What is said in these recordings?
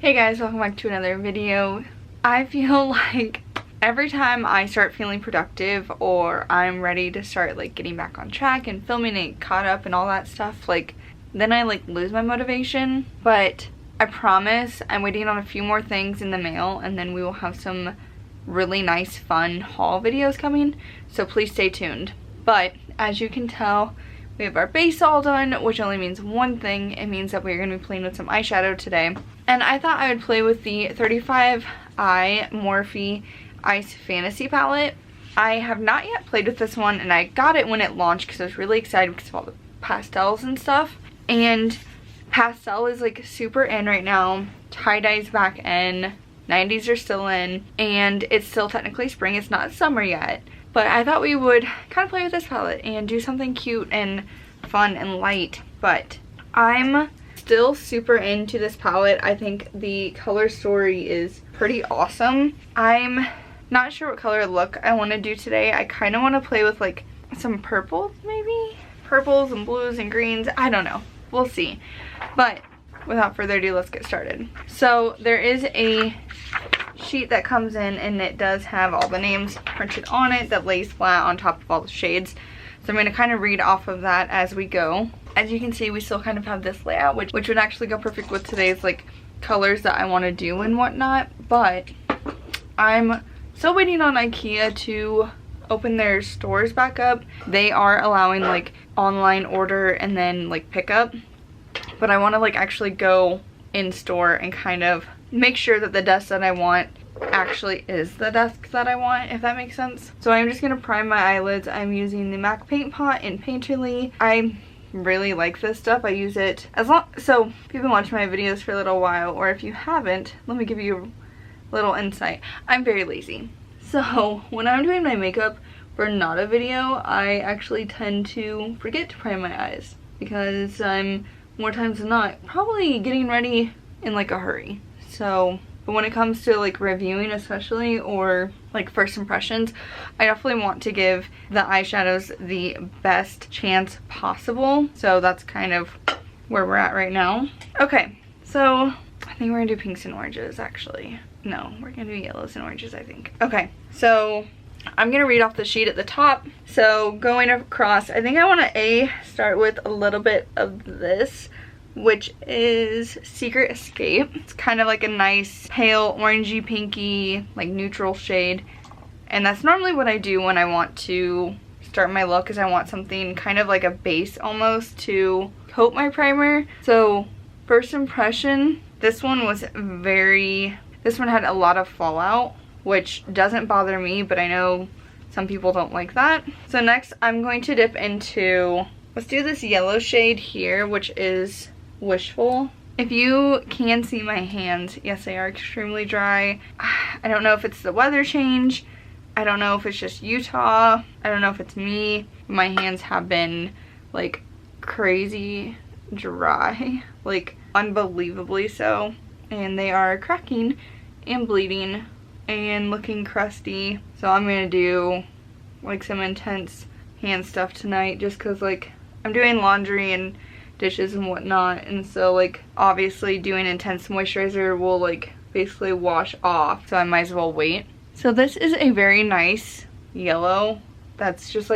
Hey guys, welcome back to another video. I feel like every time I start feeling productive or I'm ready to start like getting back on track and filming and caught up and all that stuff, like then I like lose my motivation. But I promise I'm waiting on a few more things in the mail and then we will have some really nice fun haul videos coming, so please stay tuned. But as you can tell, we have our base all done, which only means one thing. It means that we're going to be playing with some eyeshadow today. And I thought I would play with the 35I Morphe Icy Fanasty palette. I have not yet played with this one, and I got it when it launched because I was really excited because of all the pastels and stuff. And pastel is like super in right now. Tie-dye's back in. 90s are still in. And it's still technically spring. It's not summer yet. But I thought we would kind of play with this palette and do something cute and fun and light. But I'm still super into this palette. I think the color story is pretty awesome. I'm not sure what color look I want to do today. I kind of want to play with like some purples maybe? Purples and blues and greens. I don't know. We'll see. But without further ado, let's get started. So there is a sheet that comes in and it does have all the names printed on it that lays flat on top of all the shades. So I'm going to kind of read off of that as we go. As you can see, we still kind of have this layout, which would actually go perfect with today's like colors that I want to do and whatnot. But I'm still waiting on IKEA to open their stores back up. They are allowing like online order and then like pickup. But I want to like actually go in store and kind of make sure that the desk that I want actually is the desk that I want, if that makes sense. So I'm just going to prime my eyelids. I'm using the MAC Paint Pot in Painterly. I really like this stuff. I use it so if you've been watching my videos for a little while, or if you haven't, let me give you a little insight. I'm very lazy. So when I'm doing my makeup for not a video, I actually tend to forget to prime my eyes because I'm more times than not probably getting ready in like a hurry. So, but when it comes to like reviewing especially, or like first impressions, I definitely want to give the eyeshadows the best chance possible. So that's kind of where we're at right now. Okay, so I think we're gonna do pinks and oranges actually. No, we're gonna do yellows and oranges, I think. Okay, so I'm gonna read off the sheet at the top. So going across, I think I want to start with a little bit of this, which is Secret Escape. It's kind of like a nice pale orangey pinky like neutral shade, and that's normally what I do when I want to start my look, is I want something kind of like a base almost to coat my primer. So first impression, this one had a lot of fallout, which doesn't bother me, but I know some people don't like that. So next I'm going to dip into, let's do this yellow shade here, which is Wishful. If you can see my hands, yes, they are extremely dry. I don't know if it's the weather change. I don't know if it's just Utah. I don't know if it's me. My hands have been like crazy dry, like unbelievably so. And they are cracking and bleeding and looking crusty. So I'm gonna do like some intense hand stuff tonight just because like I'm doing laundry and dishes and whatnot, and so like obviously doing intense moisturizer will like basically wash off, so I might as well wait. So this is a very nice yellow that's just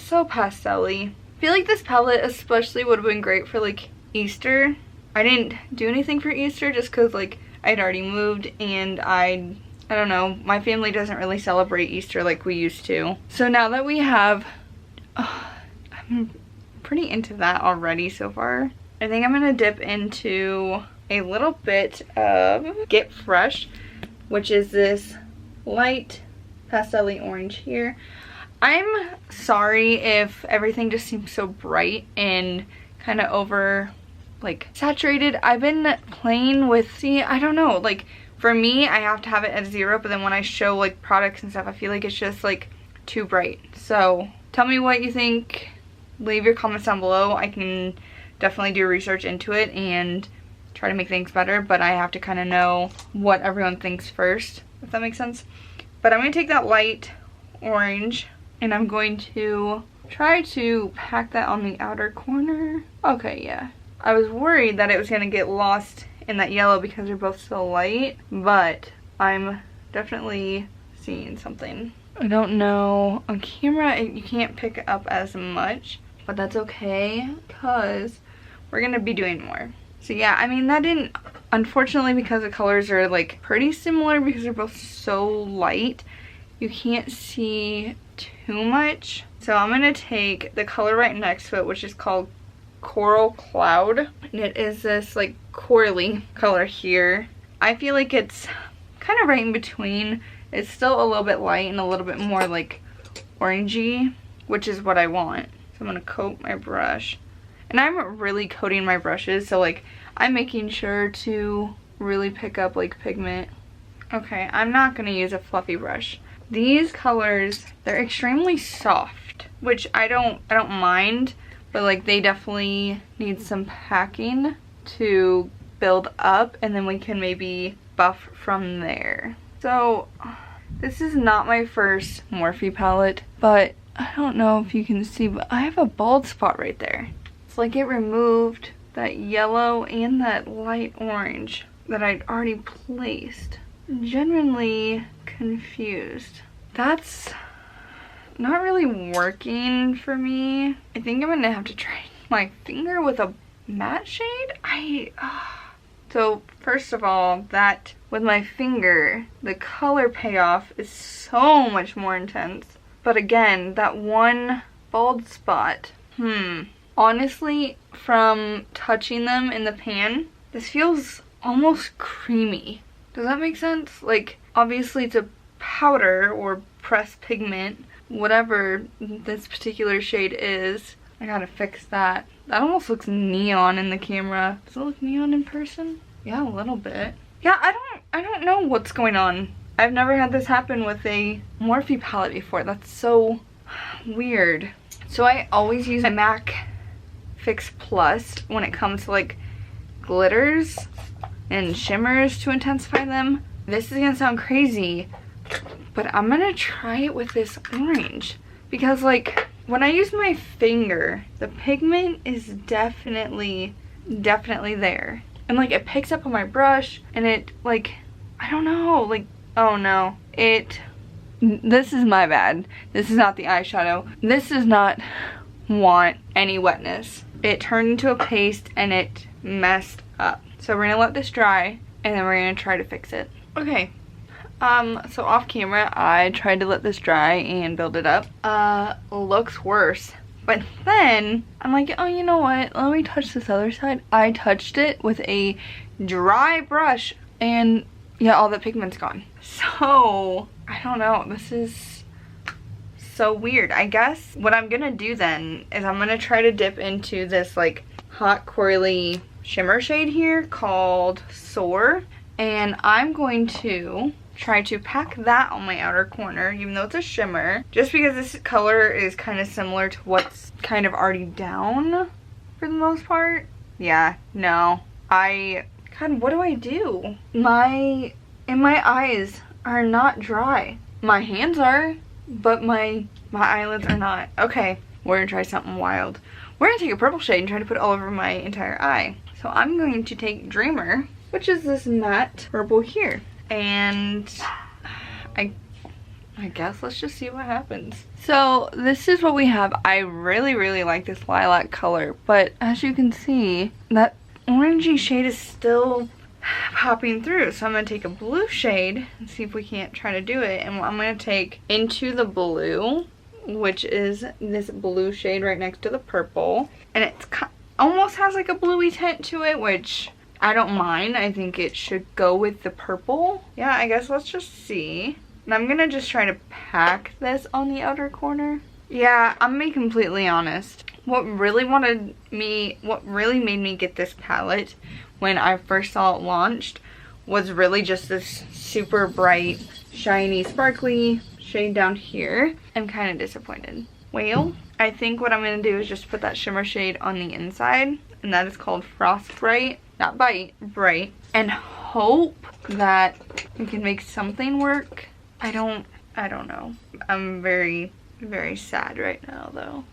so pastel-y. I feel like this palette especially would have been great for like Easter. I didn't do anything for Easter just because like I'd already moved, and I don't know, my family doesn't really celebrate Easter like we used to. So now that we have I'm pretty into that already so far. I think I'm gonna dip into a little bit of Get Fresh, which is this light pastel-y orange here. I'm sorry if everything just seems so bright and kind of over like saturated. I've been playing with, I don't know, like for me I have to have it at 0, but then when I show like products and stuff, I feel like it's just like too bright. So tell me what you think. Leave your comments down below. I can definitely do research into it and try to make things better, but I have to kind of know what everyone thinks first, if that makes sense. But I'm going to take that light orange and I'm going to try to pack that on the outer corner. Okay, yeah. I was worried that it was going to get lost and that yellow because they're both so light, but I'm definitely seeing something. I don't know, on camera you can't pick up as much, but that's okay because we're gonna be doing more. So yeah, I mean, that didn't, unfortunately, because the colors are like pretty similar because they're both so light, you can't see too much. So I'm gonna take the color right next to it, which is called Coral Cloud, and it is this like corally color here. I feel like it's kind of right in between. It's still a little bit light and a little bit more like orangey, which is what I want. So I'm gonna coat my brush, and I'm really coating my brushes, so like I'm making sure to really pick up like pigment. Okay, I'm not gonna use a fluffy brush. These colors, they're extremely soft, which I don't mind, but like they definitely need some packing to build up, and then we can maybe buff from there. So this is not my first Morphe palette, but I don't know if you can see, but I have a bald spot right there. It's like it removed that yellow and that light orange that I'd already placed. Genuinely confused. That's not really working for me. I think I'm gonna have to try my finger with a matte shade. So first of all, that with my finger, the color payoff is so much more intense. But again, that one bald spot, honestly, from touching them in the pan, this feels almost creamy. Does that make sense? Like, obviously it's a powder or pressed pigment, whatever this particular shade is. I gotta fix that. That almost looks neon in the camera. Does it look neon in person? Yeah, a little bit. Yeah, I don't know what's going on. I've never had this happen with a Morphe palette before. That's so weird. So I always use a MAC Fix Plus when it comes to like glitters and shimmers to intensify them. This is gonna sound crazy, but I'm gonna try it with this orange because like when I use my finger, the pigment is definitely there. And like it picks up on my brush and it like, I don't know, like, oh no. This is my bad. This is not the eyeshadow. This does not want any wetness. It turned into a paste and it messed up. So we're gonna let this dry and then we're gonna try to fix it. Okay. So off camera, I tried to let this dry and build it up. Looks worse. But then, I'm like, oh, you know what? Let me touch this other side. I touched it with a dry brush and yeah, all the pigment's gone. So, I don't know. This is so weird. I guess what I'm gonna do then is I'm gonna try to dip into this like hot corally shimmer shade here called Soar. And I'm going to try to pack that on my outer corner, even though it's a shimmer, just because this color is kind of similar to what's kind of already down for the most part. Yeah, no. God, what do I do? My eyes are not dry. My hands are, but my eyelids are not. Okay, we're gonna try something wild. We're gonna take a purple shade and try to put it all over my entire eye. So I'm going to take Dreamer, which is this matte purple here. And I guess let's just see what happens. So this is what we have. I really like this lilac color, but as you can see, that orangey shade is still popping through. So I'm gonna take a blue shade and see if we can't try to do it. And I'm gonna take Into the Blue, which is this blue shade right next to the purple, and it's almost has like a bluey tint to it, which I don't mind. I think it should go with the purple. Yeah, I guess let's just see. And I'm gonna just try to pack this on the outer corner. Yeah, I'm gonna be completely honest. What really made me get this palette when I first saw it launched was really just this super bright, shiny, sparkly shade down here. I'm kind of disappointed. Well, I think what I'm gonna do is just put that shimmer shade on the inside, and that is called Frostbright. Not bite, bright, and hope that we can make something work. I don't know. I'm very sad right now though.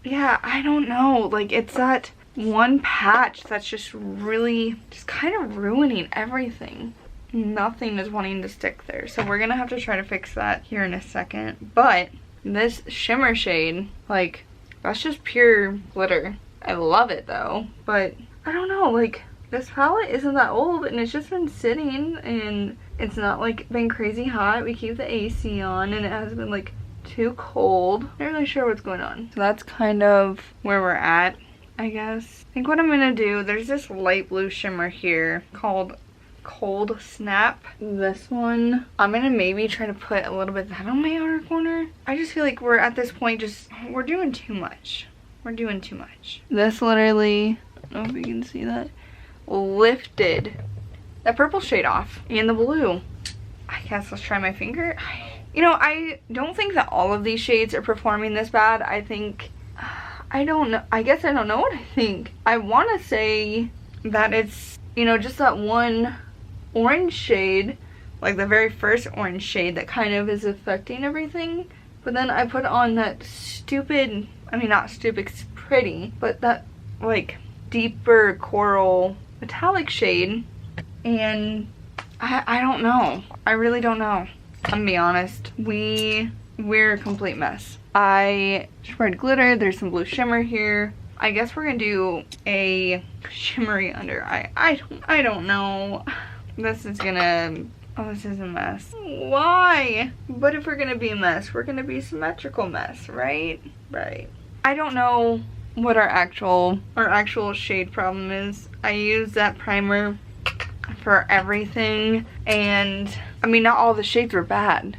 Yeah, I don't know. Like, it's that one patch that's just really, just kind of ruining everything. Nothing is wanting to stick there. So we're gonna have to try to fix that here in a second. But this shimmer shade, like, that's just pure glitter. I love it though, but I don't know, like, this palette isn't that old and it's just been sitting and it's not like been crazy hot. We keep the AC on and it hasn't been like too cold. Not really sure what's going on. So that's kind of where we're at, I guess. I think what I'm gonna do, there's this light blue shimmer here called Cold Snap. This one, I'm gonna maybe try to put a little bit of that on my outer corner. I just feel like we're at this point, just, we're doing too much. We're doing too much. This literally, I don't know if you can see that, lifted that purple shade off and the blue. I guess let's try my finger. You know, I don't think that all of these shades are performing this bad. I think, I don't know, I guess I don't know what I think. I want to say that it's, you know, just that one orange shade, like the very first orange shade that kind of is affecting everything. But then I put on that stupid, I mean not stupid, it's pretty, but that like deeper coral metallic shade, and I don't know. I really don't know. I'm gonna be honest. We're a complete mess. I spread glitter, there's some blue shimmer here. I guess we're gonna do a shimmery under eye. I don't know. This is gonna, oh, this is a mess. Why? But if we're gonna be a mess, we're gonna be a symmetrical mess, right? Right. I don't know what our actual shade problem is. I use that primer for everything, and I mean, not all the shades were bad.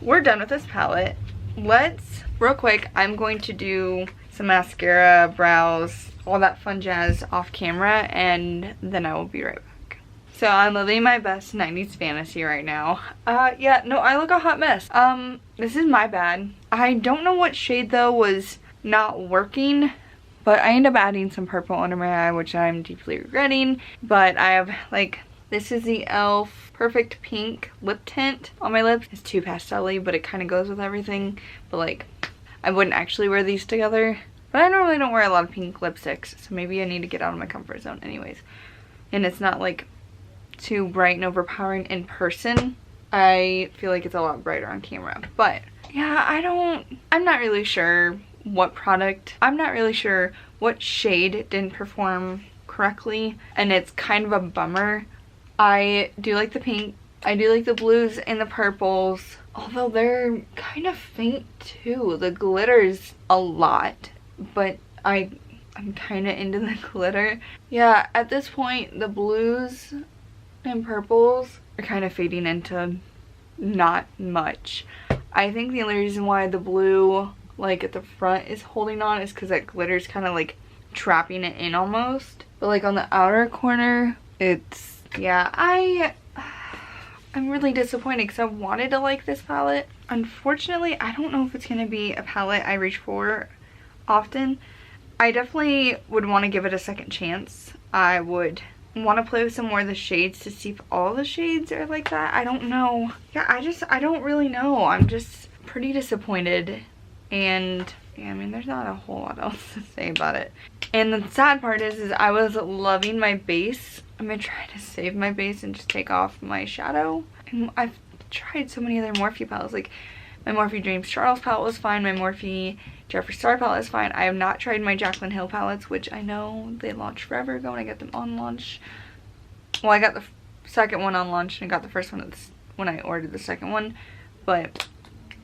We're done with this palette. Let's, real quick, I'm going to do some mascara, brows, all that fun jazz off camera, and then I will be right back. So I'm living my best 90s fantasy right now. Yeah, no, I look a hot mess. This is my bad. I don't know what shade though was not working, but I ended up adding some purple under my eye, which I'm deeply regretting. But I have, like, this is the e.l.f. Perfect Pink lip tint on my lips. It's too pastel-y, but it kind of goes with everything. But like, I wouldn't actually wear these together. But I normally don't wear a lot of pink lipsticks, so maybe I need to get out of my comfort zone anyways. And it's not like too bright and overpowering in person. I feel like it's a lot brighter on camera. But yeah, I'm not really sure what product, I'm not really sure what shade didn't perform correctly, and it's kind of a bummer. I do like the pink, I do like the blues and the purples, although they're kind of faint too. The glitter's a lot, but I'm kind of into the glitter. Yeah, at this point the blues and purples are kind of fading into not much. I think the only reason why the blue, like, at the front is holding on is because that glitter's kind of like trapping it in almost. But like on the outer corner, it's, yeah, I'm really disappointed because I wanted to like this palette. Unfortunately, I don't know if it's gonna be a palette I reach for often. I definitely would want to give it a second chance. I would want to play with some more of the shades to see if all the shades are like that. I don't know. Yeah, I don't really know. I'm just pretty disappointed. And yeah, I mean, there's not a whole lot else to say about it. And the sad part is I was loving my base. I'm gonna try to save my base and just take off my shadow. And I've tried so many other Morphe palettes. Like, my Morphe Dreams Charles palette was fine. My Morphe Jeffree Star palette is fine. I have not tried my Jaclyn Hill palettes, which I know they launched forever ago and I got them on launch. Well, I got the second one on launch and I got the first one when I ordered the second one. But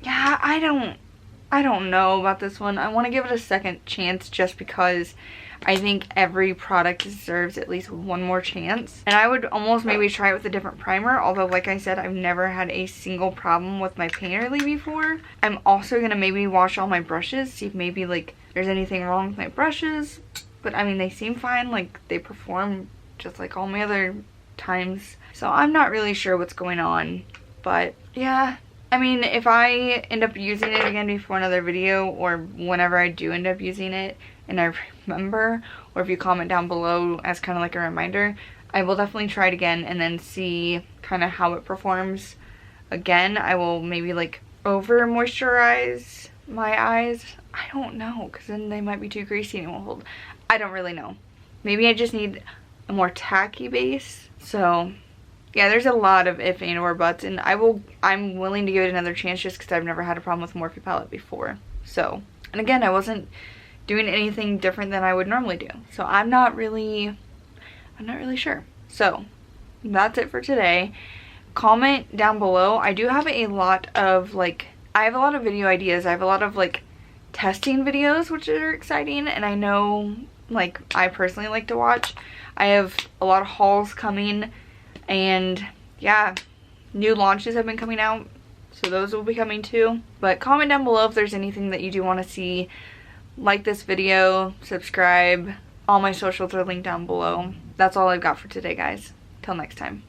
yeah, I don't know about this one. I want to give it a second chance just because I think every product deserves at least one more chance. And I would almost maybe try it with a different primer, although like I said, I've never had a single problem with my painterly before. I'm also gonna maybe wash all my brushes, see if maybe like there's anything wrong with my brushes. But I mean, they seem fine, like they perform just like all my other times. So I'm not really sure what's going on, but yeah. I mean, if I end up using it again before another video, or whenever I do end up using it and I remember, or if you comment down below as kind of like a reminder, I will definitely try it again and then see kind of how it performs again. I will maybe like over moisturize my eyes. I don't know, because then they might be too greasy and it won't hold. I don't really know. Maybe I just need a more tacky base. So yeah, there's a lot of if and or buts, and I'm willing to give it another chance just because I've never had a problem with a Morphe palette before. So, and again, I wasn't doing anything different than I would normally do. So I'm not really sure. So that's it for today. Comment down below. I do have a lot of I have a lot of video ideas. I have a lot of testing videos, which are exciting, and I know I personally like to watch. I have a lot of hauls coming, and yeah, new launches have been coming out, so those will be coming too. But comment down below if there's anything that you do want to see. Like this video, subscribe. All my socials are linked down below. That's all I've got for today, guys. Till next time.